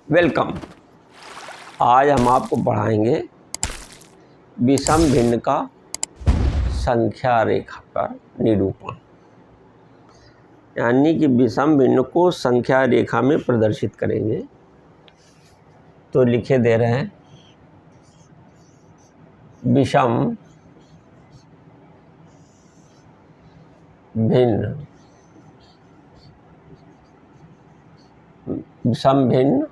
Welcome. आज हम आपको पढ़ाएंगे विषम भिन्न का संख्या रेखा पर निरूपण, यानी कि विषम भिन्न को संख्या रेखा में प्रदर्शित करेंगे। तो लिखे दे रहे हैं विषम भिन्न, विषम भिन्न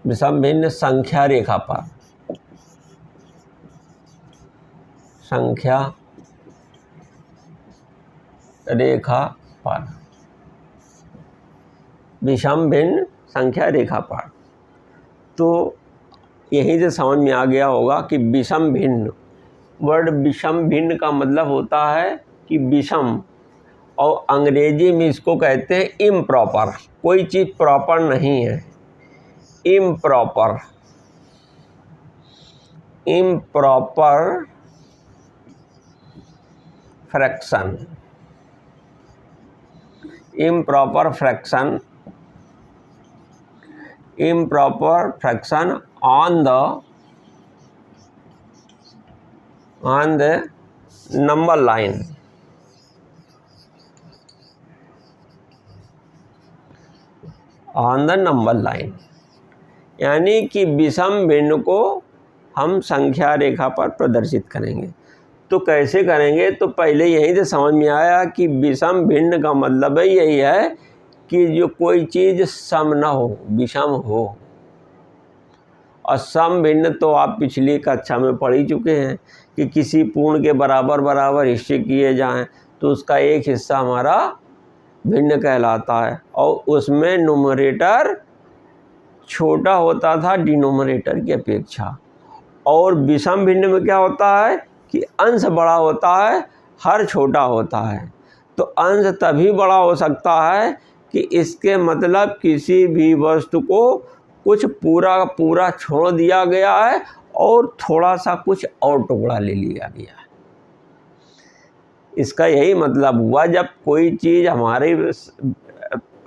विषम भिन्न संख्या रेखा पर, संख्या रेखा पर, विषम भिन्न संख्या रेखा पर। तो यहीं से समझ में आ गया होगा कि विषम भिन्न, वर्ड विषम भिन्न का मतलब होता है कि विषम, और अंग्रेजी में इसको कहते हैं इम्प्रॉपर। कोई चीज़ प्रॉपर नहीं है, improper, improper fraction, improper fraction, improper fraction on the number line, on the number line, यानी कि विषम भिन्न को हम संख्या रेखा पर प्रदर्शित करेंगे। तो कैसे करेंगे? तो पहले यहीं से समझ में आया कि विषम भिन्न का मतलब है यही है कि जो कोई चीज़ सम न हो, विषम हो। और सम भिन्न तो आप पिछली कक्षा में पढ़ ही चुके हैं कि किसी पूर्ण के बराबर बराबर हिस्से किए जाएं तो उसका एक हिस्सा हमारा भिन्न कहलाता है, और उसमें न्यूमरेटर छोटा होता था डिनोमिनेटर की अपेक्षा। और विषम भिन्न में क्या होता है कि अंश बड़ा होता है, हर छोटा होता है। तो अंश तभी बड़ा हो सकता है कि इसके मतलब किसी भी वस्तु को कुछ पूरा का पूरा छोड़ दिया गया है और थोड़ा सा कुछ और टुकड़ा ले लिया गया है। इसका यही मतलब हुआ, जब कोई चीज़ हमारे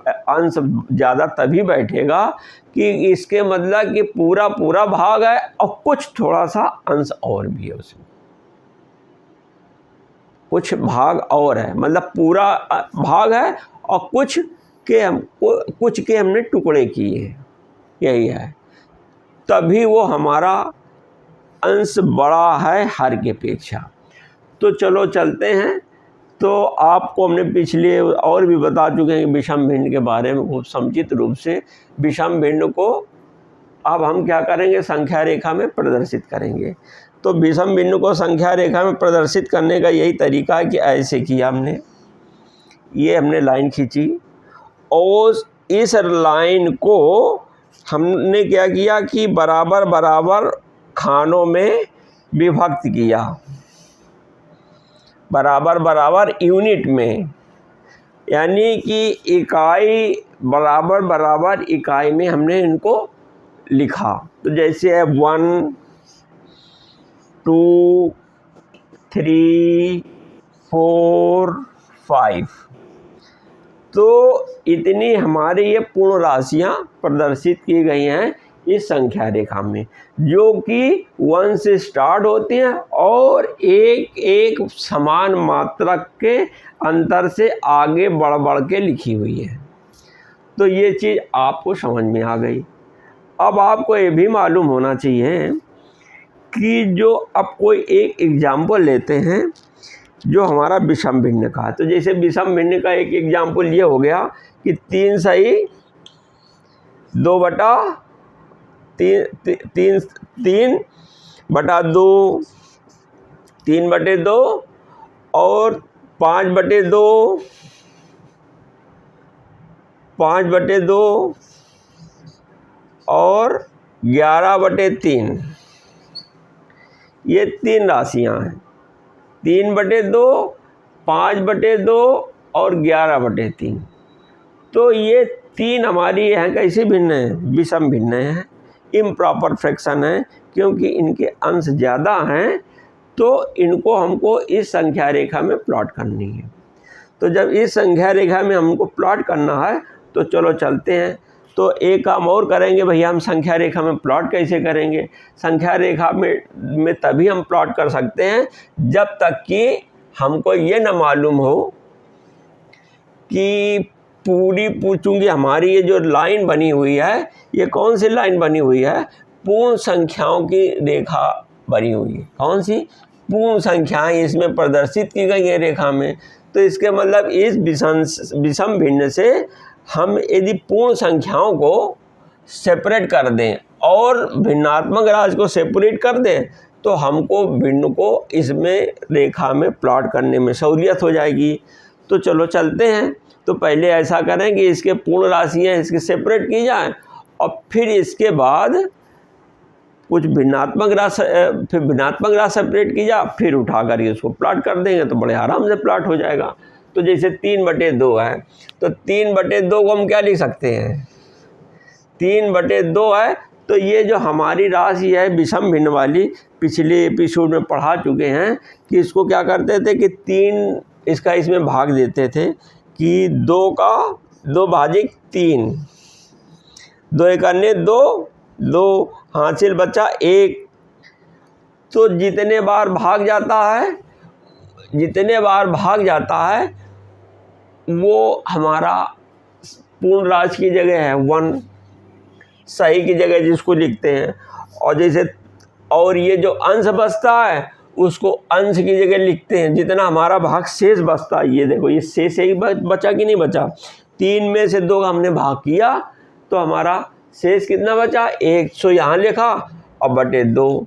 अंश ज़्यादा तभी बैठेगा कि इसके मतलब कि पूरा पूरा भाग है और कुछ थोड़ा सा अंश और भी है, उसमें कुछ भाग और है, मतलब पूरा भाग है और कुछ के हमने टुकड़े किए हैं, यही है। तभी वो हमारा अंश बड़ा है हर के अपेक्षा। तो चलो चलते हैं। तो आपको हमने पिछले और भी बता चुके हैं विषम भिन्न के बारे में खूब समुचित रूप से। विषम भिन्न को अब हम क्या करेंगे? संख्या रेखा में प्रदर्शित करेंगे। तो विषम भिन्न को संख्या रेखा में प्रदर्शित करने का यही तरीका है कि ऐसे किया हमने, ये हमने लाइन खींची और इस लाइन को हमने क्या किया कि बराबर बराबर खानों में विभक्त किया, बराबर बराबर यूनिट में, यानी कि इकाई बराबर बराबर इकाई में हमने इनको लिखा। तो जैसे है 1 2 3 4 5। तो इतनी हमारी ये पूर्ण राशियाँ प्रदर्शित की गई हैं इस संख्या रेखा में, जो कि 1 से स्टार्ट होती हैं और एक एक समान मात्रा के अंतर से आगे बढ़ बढ़ के लिखी हुई है। तो ये चीज़ आपको समझ में आ गई। अब आपको ये भी मालूम होना चाहिए कि जो अब कोई एक एग्जाम्पल लेते हैं जो हमारा विषम भिन्न का है। तो जैसे विषम भिन्न का एक एग्जाम्पल ये हो गया कि 3 सही 2 बटा 3 बटा 2, 3 बटे 2 और 5 बटे 2, 5 बटे 2 और 11 बटे 3। ये 3 राशियाँ हैं, 3 बटे 2, 5 बटे 2 और 11 बटे 3। तो ये 3 हमारी हैं कैसी भिन्न है? विषम भिन्न है, इम्प्रॉपर फ्रैक्शन है, क्योंकि इनके अंश ज़्यादा हैं तो इनको हमको इस संख्या रेखा में प्लॉट करनी है। तो जब इस संख्या रेखा में हमको प्लॉट करना है तो चलो चलते हैं। तो एक काम और करेंगे भैया, हम संख्या रेखा में प्लॉट कैसे करेंगे? संख्या रेखा में तभी हम प्लॉट कर सकते हैं जब तक कि हमको ये ना मालूम हो कि चूँकि हमारी ये जो लाइन बनी हुई है, ये कौन सी लाइन बनी हुई है? पूर्ण संख्याओं की रेखा बनी हुई है। कौन सी? पूर्ण संख्याएं इसमें प्रदर्शित की गई है रेखा में। तो इसके मतलब इस विषम भिन्न से हम यदि पूर्ण संख्याओं को सेपरेट कर दें और भिन्नात्मक राशि को सेपरेट कर दें तो हमको भिन्न को इसमें रेखा में प्लॉट करने में सहूलियत हो जाएगी। तो चलो चलते हैं। तो पहले ऐसा करें कि इसके पूर्ण राशियाँ इसके सेपरेट की जाए और फिर इसके बाद कुछ भिन्नात्मक राशि सेपरेट की जाए, फिर उठा कर इसको प्लॉट कर देंगे तो बड़े आराम से प्लॉट हो जाएगा। तो जैसे 3/2 है तो 3/2 को हम क्या लिख सकते हैं? 3/2 है तो ये जो हमारी राशि है विषम भिन्न वाली, पिछले एपिसोड में पढ़ा चुके हैं कि इसको क्या करते थे कि 3 इसका इसमें भाग देते थे कि 2 का 2 भाजिक 3, 2 एक अन्य 2 हासिल बचा 1। तो जितने बार भाग जाता है वो हमारा पूर्ण राशि की जगह है 1, सही की जगह जिसको लिखते हैं। और ये जो अंश बचता है उसको अंश की जगह लिखते हैं। जितना हमारा भाग शेष बचता है, ये देखो ये शेष ही बचा कि नहीं बचा? 3 में से 2 का हमने भाग किया तो हमारा शेष कितना बचा? 1। सो यहाँ लिखा और बटे 2।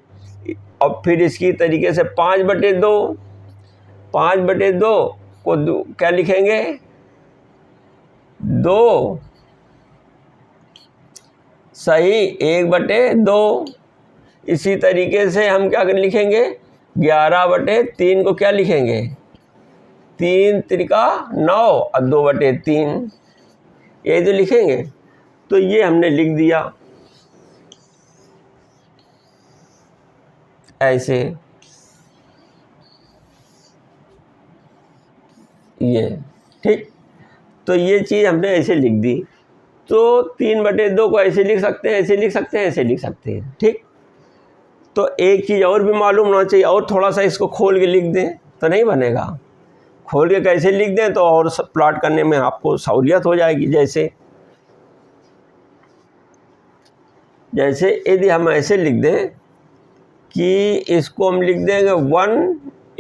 और फिर इसकी तरीके से 5/2 को क्या लिखेंगे? 2 सही 1/2। इसी तरीके से हम क्या लिखेंगे? 11/3 को क्या लिखेंगे? 3 त्रिका 9 और 2/3, ये तो लिखेंगे। तो ये हमने लिख दिया ऐसे, ये ठीक। तो ये चीज़ हमने ऐसे लिख दी। तो 3/2 को ऐसे लिख सकते हैं, ऐसे लिख सकते हैं, ऐसे लिख सकते हैं, ठीक। तो एक चीज़ और भी मालूम होना चाहिए, और थोड़ा सा इसको खोल के लिख दें तो नहीं बनेगा। खोल के कैसे लिख दें तो और प्लॉट करने में आपको सहूलियत हो जाएगी। जैसे यदि हम ऐसे लिख दें कि इसको हम लिख देंगे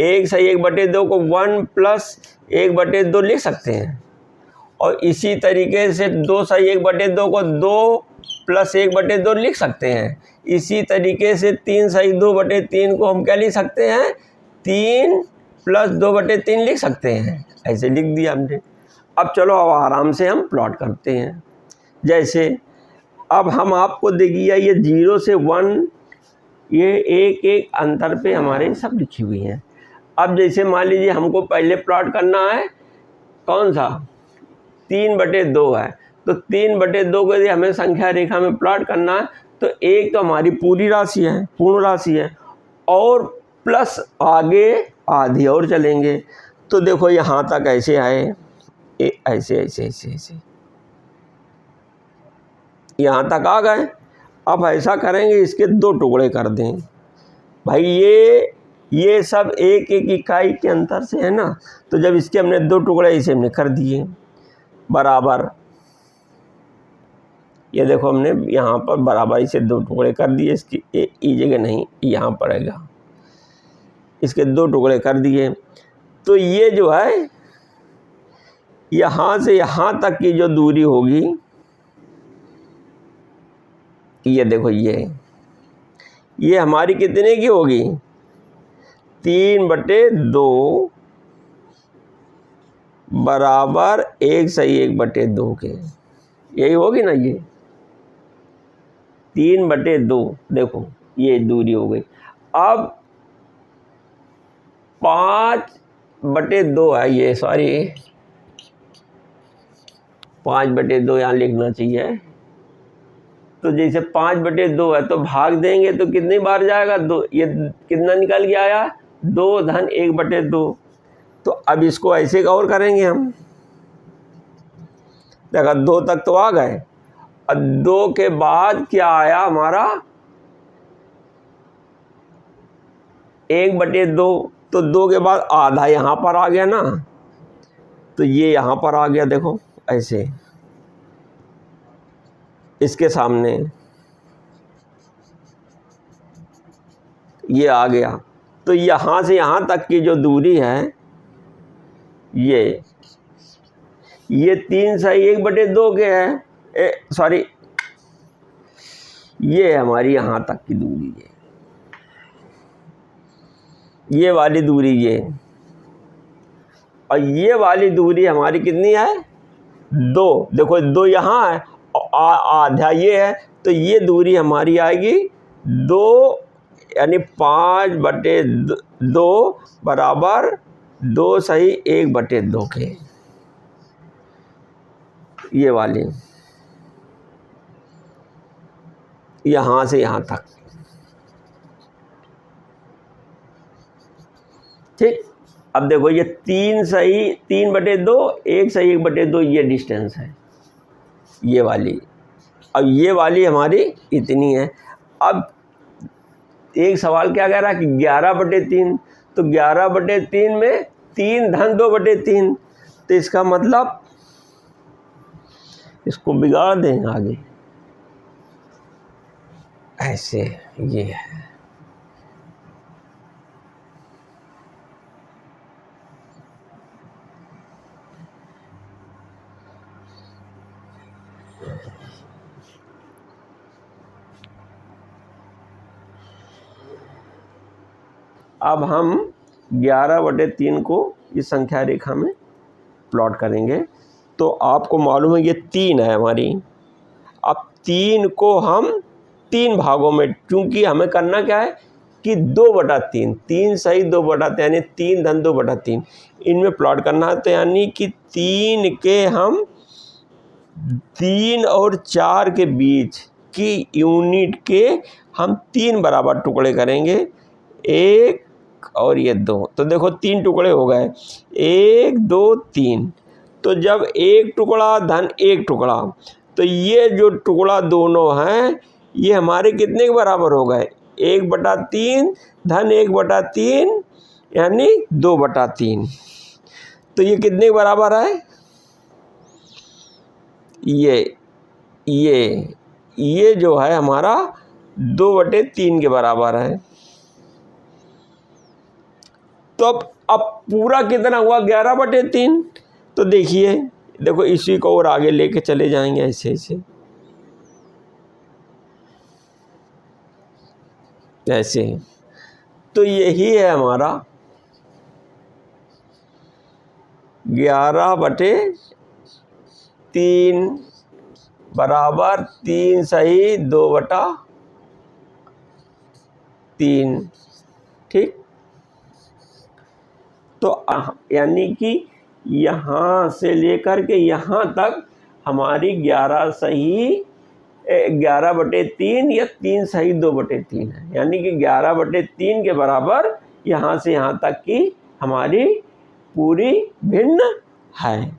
1 सही 1/2 को 1 + 1/2 लिख सकते हैं। और इसी तरीके से 2 सही 1/2 को 2 + 1/2 लिख सकते हैं। इसी तरीके से 3 सही 2/3 को हम क्या लिख सकते हैं? 3 + 2/3 लिख सकते हैं। ऐसे लिख दिया हमने। अब चलो अब आराम से हम प्लॉट करते हैं। जैसे अब हम आपको देखिए ये 0 से 1 ये एक अंतर पे हमारे सब लिखी हुई हैं। अब जैसे मान लीजिए हमको पहले प्लॉट करना है कौन सा? 3/2 है। तो 3/2 को यदि हमें संख्या रेखा में प्लॉट करना है तो एक तो हमारी पूरी राशि है, पूर्ण राशि है, और प्लस आगे आधी और चलेंगे। तो देखो यहाँ तक ऐसे आए, ऐसे यहाँ तक आ गए। अब ऐसा करेंगे इसके 2 टुकड़े कर दें। भाई ये सब एक इकाई के अंतर से है ना, तो जब इसके हमने 2 टुकड़े इसे हमने कर दिए बराबर। ये देखो हमने यहाँ पर बराबरी से 2 टुकड़े कर दिए। इसकी ई जगह नहीं, यहाँ पड़ेगा। इसके 2 टुकड़े कर दिए। तो ये जो है यहाँ से यहाँ तक की जो दूरी होगी, ये देखो ये हमारी कितने की होगी? 3/2 बराबर 1 सही 1/2 के, यही होगी ना। ये 3/2 देखो ये दूरी हो गई। अब 5/2 है ये, सॉरी 5/2 यहाँ लिखना चाहिए। तो जैसे 5/2 है तो भाग देंगे तो कितनी बार जाएगा? 2। ये कितना निकल के आया? 2 धन 1/2। तो अब इसको ऐसे और करेंगे हम। देखा 2 तक तो आ गए, और 2 के बाद क्या आया हमारा 1/2, तो 2 के बाद आधा यहाँ पर आ गया ना, तो ये यहाँ पर आ गया, देखो ऐसे इसके सामने ये आ गया। तो यहाँ से यहाँ तक की जो दूरी है ये 3 सही 1/2 के है, सॉरी ये हमारी यहाँ तक की दूरी है, ये वाली दूरी ये, और ये वाली दूरी हमारी कितनी है 2। देखो 2 यहाँ है और आधा ये है, तो ये दूरी हमारी आएगी 2, यानी 5/2 बराबर 2 सही 1/2 के, ये वाली यहाँ से यहाँ तक। ठीक, अब देखो ये 3 सही 3/2, 1 सही 1/2 ये डिस्टेंस है, ये वाली। अब ये वाली हमारी इतनी है। अब एक सवाल क्या कह रहा है कि 11/3, तो 11/3 में 3 धन 2/3, तो इसका मतलब इसको बिगाड़ दें आगे, ऐसे ये है। अब हम 11/3 को इस संख्या रेखा में प्लॉट करेंगे। तो आपको मालूम है ये 3 है हमारी। अब 3 को हम 3 भागों में, क्योंकि हमें करना क्या है कि 2/3, 3 सही 2/3 यानी 3 धन 2/3 इनमें प्लॉट करना है। तो यानी कि 3 के हम 3 और 4 के बीच की यूनिट के हम 3 बराबर टुकड़े करेंगे, 1 और ये 2। तो देखो 3 टुकड़े हो गए, 1 2 3। तो जब 1 टुकड़ा धन 1 टुकड़ा, तो ये जो टुकड़ा दोनों हैं ये हमारे कितने के बराबर हो गए 1/3 धन 1/3 यानी 2/3। तो ये कितने के बराबर है, ये जो है हमारा 2/3 के बराबर है। तो अब पूरा कितना हुआ 11/3। तो देखिए, देखो इसी को और आगे लेके चले जाएंगे ऐसे ऐसे ऐसे। तो यही है हमारा 11/3 बराबर 3 सही 2/3। ठीक, तो यानी कि यहाँ से लेकर के यहाँ तक हमारी 11 सही 11/3 या 3 सही 2/3 है, यानी कि 11/3 के बराबर यहाँ से यहाँ तक की हमारी पूरी भिन्न है।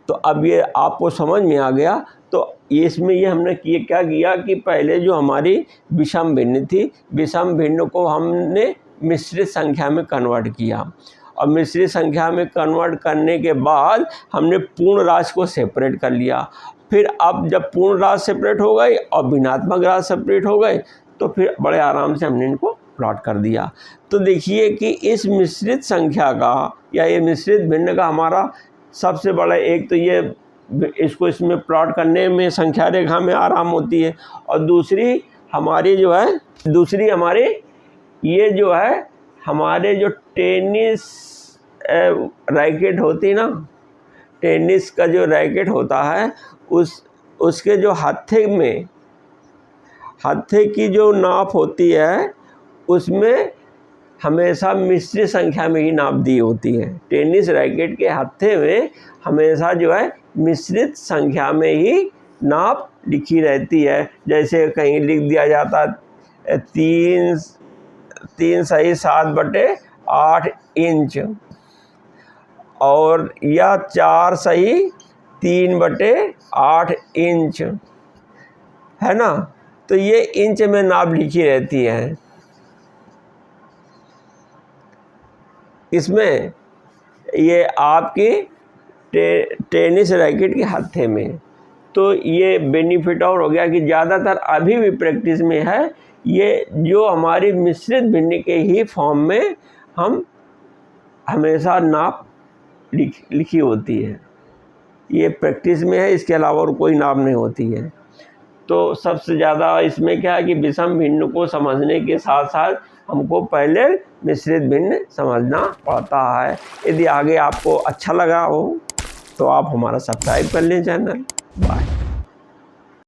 तो अब ये आपको समझ में आ गया। तो इसमें ये हमने क्या किया कि पहले जो हमारी विषम भिन्न थी, विषम भिन्न को हमने मिश्रित संख्या में कन्वर्ट किया, और मिश्रित संख्या में कन्वर्ट करने के बाद हमने पूर्ण राशि को सेपरेट कर लिया। फिर अब जब पूर्ण राशि सेपरेट हो गई और भिन्नात्मक राशि सेपरेट हो गए, तो फिर बड़े आराम से हमने इनको प्लॉट कर दिया। तो देखिए कि इस मिश्रित संख्या का या ये मिश्रित भिन्न का हमारा सबसे बड़ा एक तो ये इसको इसमें प्लॉट करने में संख्या रेखा में आराम होती है, और दूसरी हमारी जो है ये जो है हमारे जो टेनिस रैकेट होती ना, टेनिस का जो रैकेट होता है उसके जो हत्थे की जो नाप होती है उसमें हमेशा मिश्रित संख्या में ही नाप दी होती है। टेनिस रैकेट के हत्थे में हमेशा जो है मिश्रित संख्या में ही नाप लिखी रहती है। जैसे कहीं लिख दिया जाता 3 सही 7/8 इंच, और यह 4 सही 3/8 इंच है ना। तो ये इंच में नाप लिखी रहती है। इसमें ये आपकी टेनिस रैकेट के हत्थे में। तो ये बेनिफिट और हो गया कि ज़्यादातर अभी भी प्रैक्टिस में है ये जो हमारी मिश्रित भिन्न के ही फॉर्म में हम हमेशा नाप लिखी होती है। ये प्रैक्टिस में है, इसके अलावा और कोई नाप नहीं होती है। तो सबसे ज़्यादा इसमें क्या है कि विषम भिन्न को समझने के साथ साथ हमको पहले मिश्रित भिन्न समझना पड़ता है। यदि आगे आपको अच्छा लगा हो तो आप हमारा सब्सक्राइब कर लें चैनल।